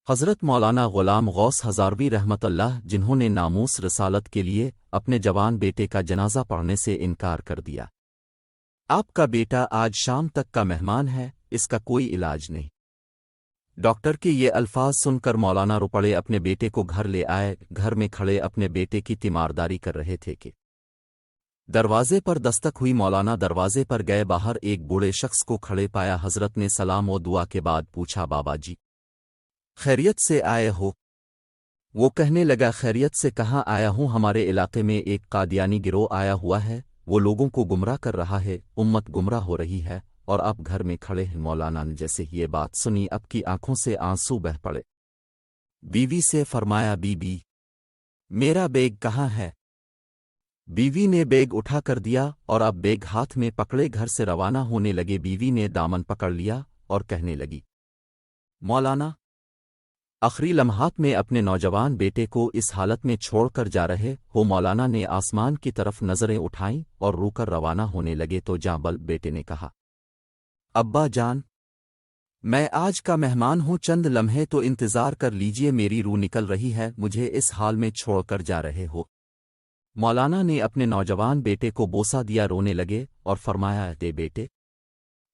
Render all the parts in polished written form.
حضرت مولانا غلام غوث ہزاروی رحمت اللہ جنہوں نے ناموس رسالت کے لیے اپنے جوان بیٹے کا جنازہ پڑھنے سے انکار کر دیا۔ آپ کا بیٹا آج شام تک کا مہمان ہے، اس کا کوئی علاج نہیں۔ ڈاکٹر کے یہ الفاظ سن کر مولانا رو پڑے، اپنے بیٹے کو گھر لے آئے۔ گھر میں کھڑے اپنے بیٹے کی تیمارداری کر رہے تھے کہ دروازے پر دستک ہوئی۔ مولانا دروازے پر گئے، باہر ایک بوڑھے شخص کو کھڑے پایا۔ حضرت نے سلام و دعا کے بعد پوچھا، بابا جی خیریت سے آئے ہو؟ وہ کہنے لگا، خیریت سے کہاں آیا ہوں، ہمارے علاقے میں ایک قادیانی گروہ آیا ہوا ہے، وہ لوگوں کو گمراہ کر رہا ہے، امت گمراہ ہو رہی ہے اور آپ گھر میں کھڑے ہیں۔ مولانا نے جیسے یہ بات سنی، اب کی آنکھوں سے آنسو بہہ پڑے۔ بیوی سے فرمایا، بی بی میرا بیگ کہاں ہے؟ بیوی نے بیگ اٹھا کر دیا اور اب بیگ ہاتھ میں پکڑے گھر سے روانہ ہونے لگے۔ بیوی نے دامن پکڑ لیا اور کہنے لگی، مولانا آخری لمحات میں اپنے نوجوان بیٹے کو اس حالت میں چھوڑ کر جا رہے ہو؟ مولانا نے آسمان کی طرف نظریں اٹھائیں اور رو کر روانہ ہونے لگے تو جاں بل بیٹے نے کہا، ابا جان میں آج کا مہمان ہوں، چند لمحے تو انتظار کر لیجئے، میری روح نکل رہی ہے، مجھے اس حال میں چھوڑ کر جا رہے ہو۔ مولانا نے اپنے نوجوان بیٹے کو بوسہ دیا، رونے لگے اور فرمایا، دے بیٹے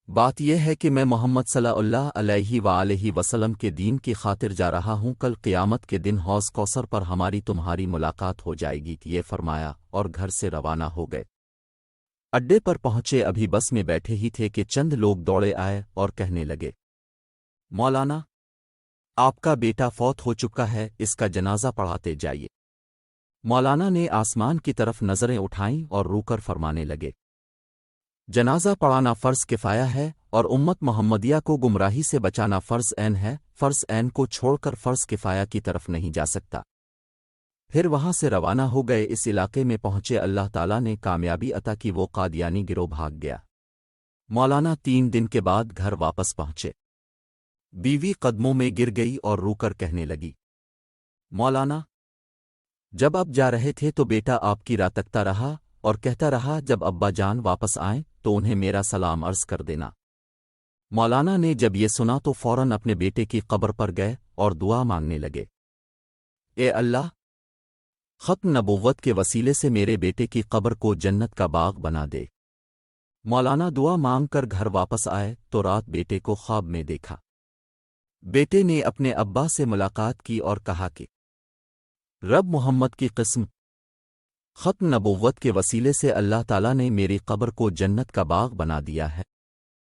بات یہ ہے کہ میں محمد صلی اللہ علیہ وآلہ وسلم کے دین کی خاطر جا رہا ہوں، کل قیامت کے دن حوض کوثر پر ہماری تمہاری ملاقات ہو جائے گی۔ یہ فرمایا اور گھر سے روانہ ہو گئے۔ اڈے پر پہنچے، ابھی بس میں بیٹھے ہی تھے کہ چند لوگ دوڑے آئے اور کہنے لگے، مولانا آپ کا بیٹا فوت ہو چکا ہے، اس کا جنازہ پڑھاتے جائیے۔ مولانا نے آسمان کی طرف نظریں اٹھائیں اور رو کر فرمانے لگے، جنازہ پڑھانا فرض کفایہ ہے اور امت محمدیہ کو گمراہی سے بچانا فرض عین ہے، فرض عین کو چھوڑ کر فرض کفایہ کی طرف نہیں جا سکتا۔ پھر وہاں سے روانہ ہو گئے، اس علاقے میں پہنچے، اللہ تعالیٰ نے کامیابی عطا کی، وہ قادیانی گروہ بھاگ گیا۔ مولانا 3 دن کے بعد گھر واپس پہنچے، بیوی قدموں میں گر گئی اور رو کر کہنے لگی، مولانا جب آپ جا رہے تھے تو بیٹا آپ کی راہ تکتا رہا اور کہتا رہا، جب ابا جان واپس آئیں تو انہیں میرا سلام عرض کر دینا۔ مولانا نے جب یہ سنا تو فوراً اپنے بیٹے کی قبر پر گئے اور دعا مانگنے لگے، اے اللہ ختم نبوت کے وسیلے سے میرے بیٹے کی قبر کو جنت کا باغ بنا دے۔ مولانا دعا مانگ کر گھر واپس آئے تو رات بیٹے کو خواب میں دیکھا۔ بیٹے نے اپنے ابا سے ملاقات کی اور کہا کہ رب محمد کی قسم، ختم نبوت کے وسیلے سے اللہ تعالیٰ نے میری قبر کو جنت کا باغ بنا دیا ہے۔